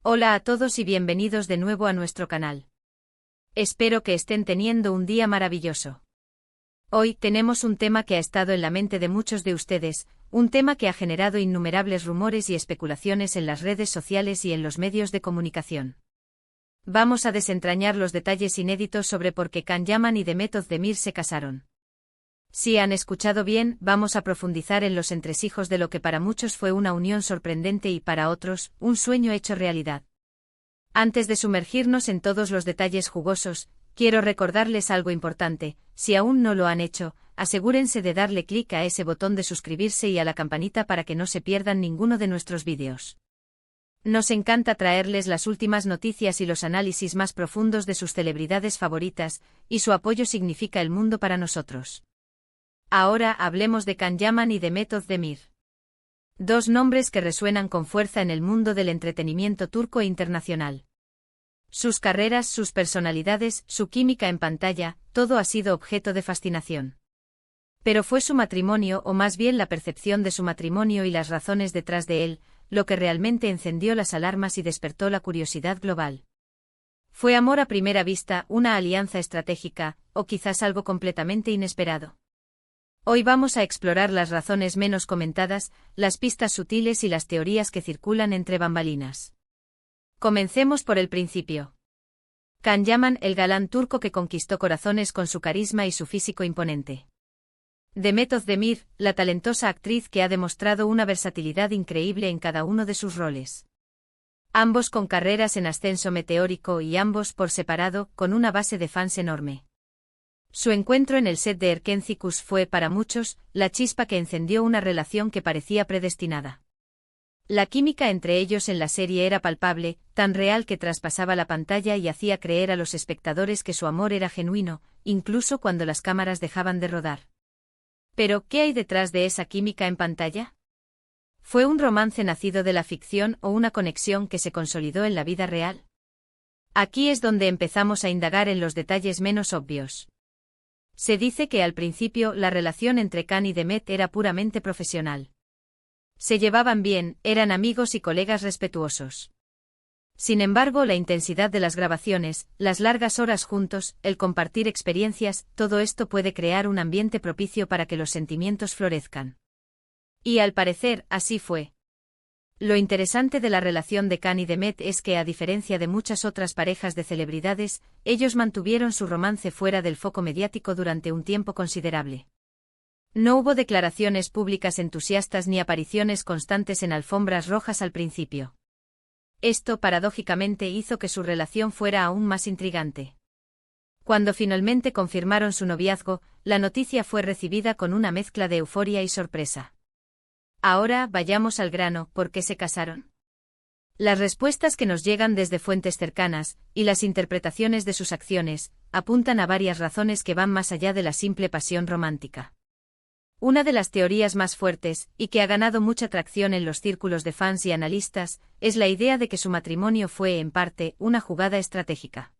Hola a todos y bienvenidos de nuevo a nuestro canal. Espero que estén teniendo un día maravilloso. Hoy tenemos un tema que ha estado en la mente de muchos de ustedes, un tema que ha generado innumerables rumores y especulaciones en las redes sociales y en los medios de comunicación. Vamos a desentrañar los detalles inéditos sobre por qué Can Yaman y Demet Özdemir se casaron. Si han escuchado bien, vamos a profundizar en los entresijos de lo que para muchos fue una unión sorprendente y para otros, un sueño hecho realidad. Antes de sumergirnos en todos los detalles jugosos, quiero recordarles algo importante: si aún no lo han hecho, asegúrense de darle clic a ese botón de suscribirse y a la campanita para que no se pierdan ninguno de nuestros vídeos. Nos encanta traerles las últimas noticias y los análisis más profundos de sus celebridades favoritas, y su apoyo significa el mundo para nosotros. Ahora hablemos de Can Yaman y Demet Özdemir. Dos nombres que resuenan con fuerza en el mundo del entretenimiento turco e internacional. Sus carreras, sus personalidades, su química en pantalla, todo ha sido objeto de fascinación. Pero fue su matrimonio, o más bien la percepción de su matrimonio y las razones detrás de él, lo que realmente encendió las alarmas y despertó la curiosidad global. ¿Fue amor a primera vista, una alianza estratégica, o quizás algo completamente inesperado? Hoy vamos a explorar las razones menos comentadas, las pistas sutiles y las teorías que circulan entre bambalinas. Comencemos por el principio. Can Yaman, el galán turco que conquistó corazones con su carisma y su físico imponente. Demet Özdemir, la talentosa actriz que ha demostrado una versatilidad increíble en cada uno de sus roles. Ambos con carreras en ascenso meteórico y ambos por separado, con una base de fans enorme. Su encuentro en el set de Erkenci fue, para muchos, la chispa que encendió una relación que parecía predestinada. La química entre ellos en la serie era palpable, tan real que traspasaba la pantalla y hacía creer a los espectadores que su amor era genuino, incluso cuando las cámaras dejaban de rodar. Pero, ¿qué hay detrás de esa química en pantalla? ¿Fue un romance nacido de la ficción o una conexión que se consolidó en la vida real? Aquí es donde empezamos a indagar en los detalles menos obvios. Se dice que al principio la relación entre Can y Demet era puramente profesional. Se llevaban bien, eran amigos y colegas respetuosos. Sin embargo, la intensidad de las grabaciones, las largas horas juntos, el compartir experiencias, todo esto puede crear un ambiente propicio para que los sentimientos florezcan. Y al parecer, así fue. Lo interesante de la relación de Can y Demet es que, a diferencia de muchas otras parejas de celebridades, ellos mantuvieron su romance fuera del foco mediático durante un tiempo considerable. No hubo declaraciones públicas entusiastas ni apariciones constantes en alfombras rojas al principio. Esto, paradójicamente, hizo que su relación fuera aún más intrigante. Cuando finalmente confirmaron su noviazgo, la noticia fue recibida con una mezcla de euforia y sorpresa. Ahora, vayamos al grano: ¿por qué se casaron? Las respuestas que nos llegan desde fuentes cercanas, y las interpretaciones de sus acciones, apuntan a varias razones que van más allá de la simple pasión romántica. Una de las teorías más fuertes, y que ha ganado mucha tracción en los círculos de fans y analistas, es la idea de que su matrimonio fue, en parte, una jugada estratégica.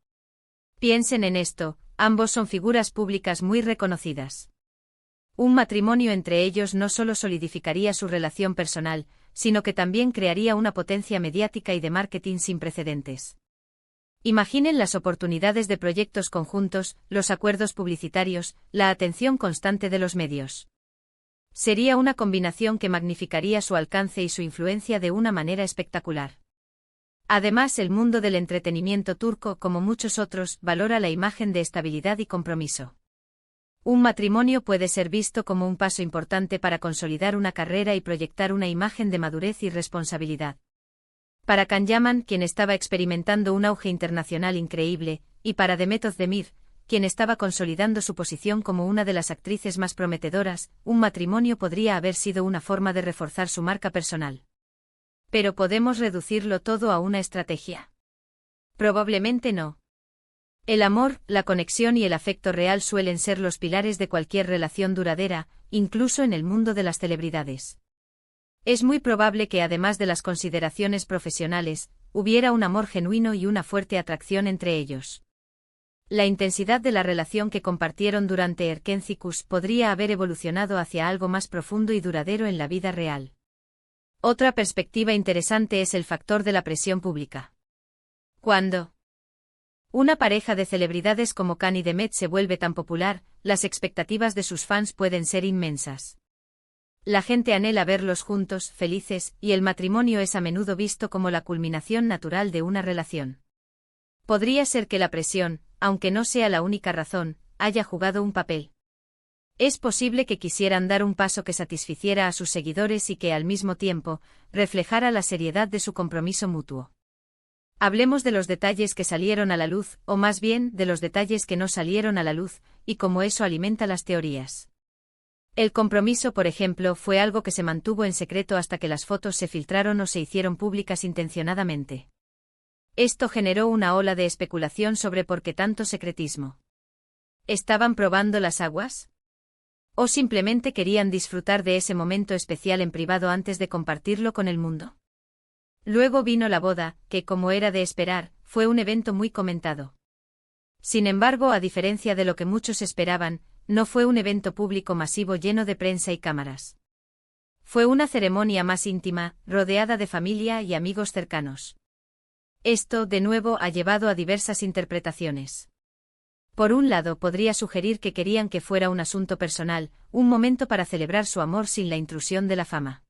Piensen en esto: ambos son figuras públicas muy reconocidas. Un matrimonio entre ellos no solo solidificaría su relación personal, sino que también crearía una potencia mediática y de marketing sin precedentes. Imaginen las oportunidades de proyectos conjuntos, los acuerdos publicitarios, la atención constante de los medios. Sería una combinación que magnificaría su alcance y su influencia de una manera espectacular. Además, el mundo del entretenimiento turco, como muchos otros, valora la imagen de estabilidad y compromiso. Un matrimonio puede ser visto como un paso importante para consolidar una carrera y proyectar una imagen de madurez y responsabilidad. Para Can Yaman, quien estaba experimentando un auge internacional increíble, y para Demet Özdemir, quien estaba consolidando su posición como una de las actrices más prometedoras, un matrimonio podría haber sido una forma de reforzar su marca personal. ¿Pero podemos reducirlo todo a una estrategia? Probablemente no. El amor, la conexión y el afecto real suelen ser los pilares de cualquier relación duradera, incluso en el mundo de las celebridades. Es muy probable que, además de las consideraciones profesionales, hubiera un amor genuino y una fuerte atracción entre ellos. La intensidad de la relación que compartieron durante Erkenci podría haber evolucionado hacia algo más profundo y duradero en la vida real. Otra perspectiva interesante es el factor de la presión pública. Cuando una pareja de celebridades como Khan y Demet se vuelve tan popular, las expectativas de sus fans pueden ser inmensas. La gente anhela verlos juntos, felices, y el matrimonio es a menudo visto como la culminación natural de una relación. Podría ser que la presión, aunque no sea la única razón, haya jugado un papel. Es posible que quisieran dar un paso que satisficiera a sus seguidores y que, al mismo tiempo, reflejara la seriedad de su compromiso mutuo. Hablemos de los detalles que salieron a la luz, o más bien, de los detalles que no salieron a la luz, y cómo eso alimenta las teorías. El compromiso, por ejemplo, fue algo que se mantuvo en secreto hasta que las fotos se filtraron o se hicieron públicas intencionadamente. Esto generó una ola de especulación sobre por qué tanto secretismo. ¿Estaban probando las aguas? ¿O simplemente querían disfrutar de ese momento especial en privado antes de compartirlo con el mundo? Luego vino la boda, que, como era de esperar, fue un evento muy comentado. Sin embargo, a diferencia de lo que muchos esperaban, no fue un evento público masivo lleno de prensa y cámaras. Fue una ceremonia más íntima, rodeada de familia y amigos cercanos. Esto, de nuevo, ha llevado a diversas interpretaciones. Por un lado, podría sugerir que querían que fuera un asunto personal, un momento para celebrar su amor sin la intrusión de la fama.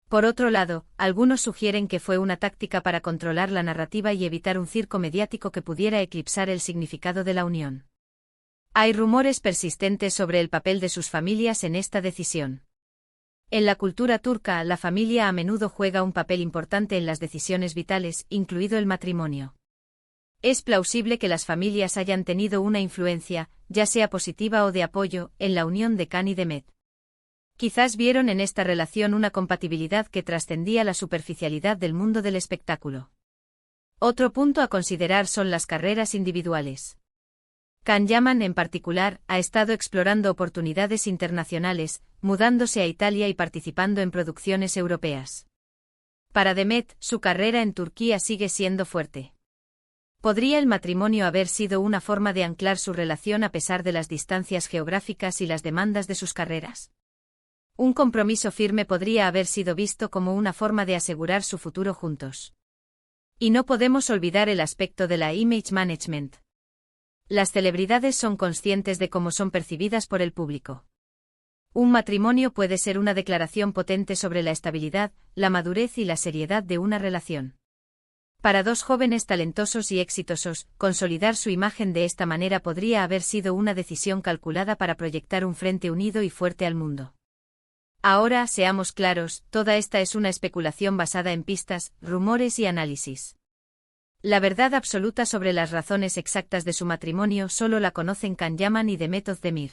Por otro lado, algunos sugieren que fue una táctica para controlar la narrativa y evitar un circo mediático que pudiera eclipsar el significado de la unión. Hay rumores persistentes sobre el papel de sus familias en esta decisión. En la cultura turca, la familia a menudo juega un papel importante en las decisiones vitales, incluido el matrimonio. Es plausible que las familias hayan tenido una influencia, ya sea positiva o de apoyo, en la unión de Khan y Demet. Quizás vieron en esta relación una compatibilidad que trascendía la superficialidad del mundo del espectáculo. Otro punto a considerar son las carreras individuales. Can Yaman, en particular, ha estado explorando oportunidades internacionales, mudándose a Italia y participando en producciones europeas. Para Demet, su carrera en Turquía sigue siendo fuerte. ¿Podría el matrimonio haber sido una forma de anclar su relación a pesar de las distancias geográficas y las demandas de sus carreras? Un compromiso firme podría haber sido visto como una forma de asegurar su futuro juntos. Y no podemos olvidar el aspecto de la image management. Las celebridades son conscientes de cómo son percibidas por el público. Un matrimonio puede ser una declaración potente sobre la estabilidad, la madurez y la seriedad de una relación. Para dos jóvenes talentosos y exitosos, consolidar su imagen de esta manera podría haber sido una decisión calculada para proyectar un frente unido y fuerte al mundo. Ahora, seamos claros, toda esta es una especulación basada en pistas, rumores y análisis. La verdad absoluta sobre las razones exactas de su matrimonio solo la conocen Can Yaman y Demet Özdemir.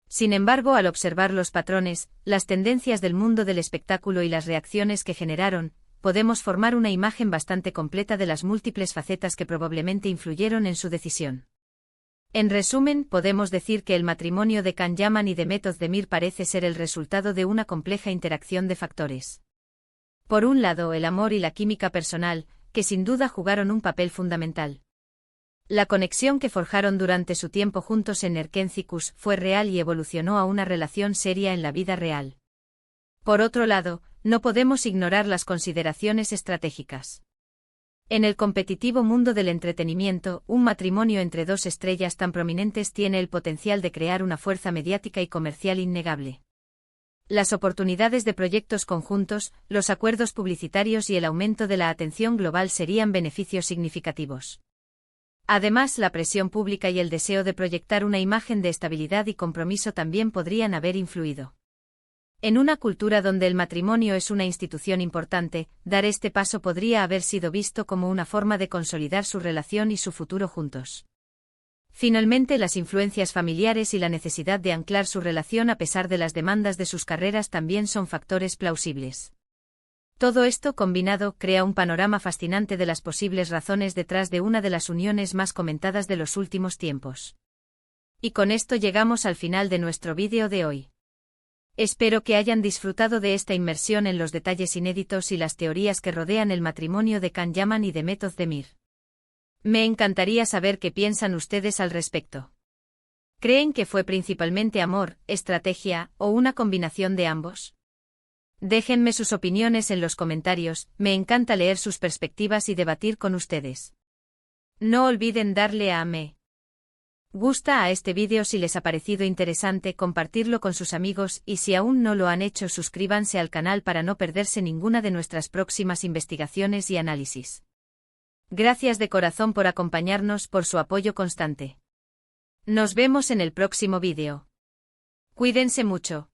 Sin embargo, al observar los patrones, las tendencias del mundo del espectáculo y las reacciones que generaron, podemos formar una imagen bastante completa de las múltiples facetas que probablemente influyeron en su decisión. En resumen, podemos decir que el matrimonio de Can Yaman y Demet Özdemir parece ser el resultado de una compleja interacción de factores. Por un lado, el amor y la química personal, que sin duda jugaron un papel fundamental. La conexión que forjaron durante su tiempo juntos en Erkencikus fue real y evolucionó a una relación seria en la vida real. Por otro lado, no podemos ignorar las consideraciones estratégicas. En el competitivo mundo del entretenimiento, un matrimonio entre dos estrellas tan prominentes tiene el potencial de crear una fuerza mediática y comercial innegable. Las oportunidades de proyectos conjuntos, los acuerdos publicitarios y el aumento de la atención global serían beneficios significativos. Además, la presión pública y el deseo de proyectar una imagen de estabilidad y compromiso también podrían haber influido. En una cultura donde el matrimonio es una institución importante, dar este paso podría haber sido visto como una forma de consolidar su relación y su futuro juntos. Finalmente, las influencias familiares y la necesidad de anclar su relación a pesar de las demandas de sus carreras también son factores plausibles. Todo esto combinado crea un panorama fascinante de las posibles razones detrás de una de las uniones más comentadas de los últimos tiempos. Y con esto llegamos al final de nuestro vídeo de hoy. Espero que hayan disfrutado de esta inmersión en los detalles inéditos y las teorías que rodean el matrimonio de Can Yaman y Demet Özdemir. Me encantaría saber qué piensan ustedes al respecto. ¿Creen que fue principalmente amor, estrategia o una combinación de ambos? Déjenme sus opiniones en los comentarios, me encanta leer sus perspectivas y debatir con ustedes. No olviden darle a me gusta a este vídeo si les ha parecido interesante, compartirlo con sus amigos y si aún no lo han hecho suscríbanse al canal para no perderse ninguna de nuestras próximas investigaciones y análisis. Gracias de corazón por acompañarnos, por su apoyo constante. Nos vemos en el próximo vídeo. Cuídense mucho.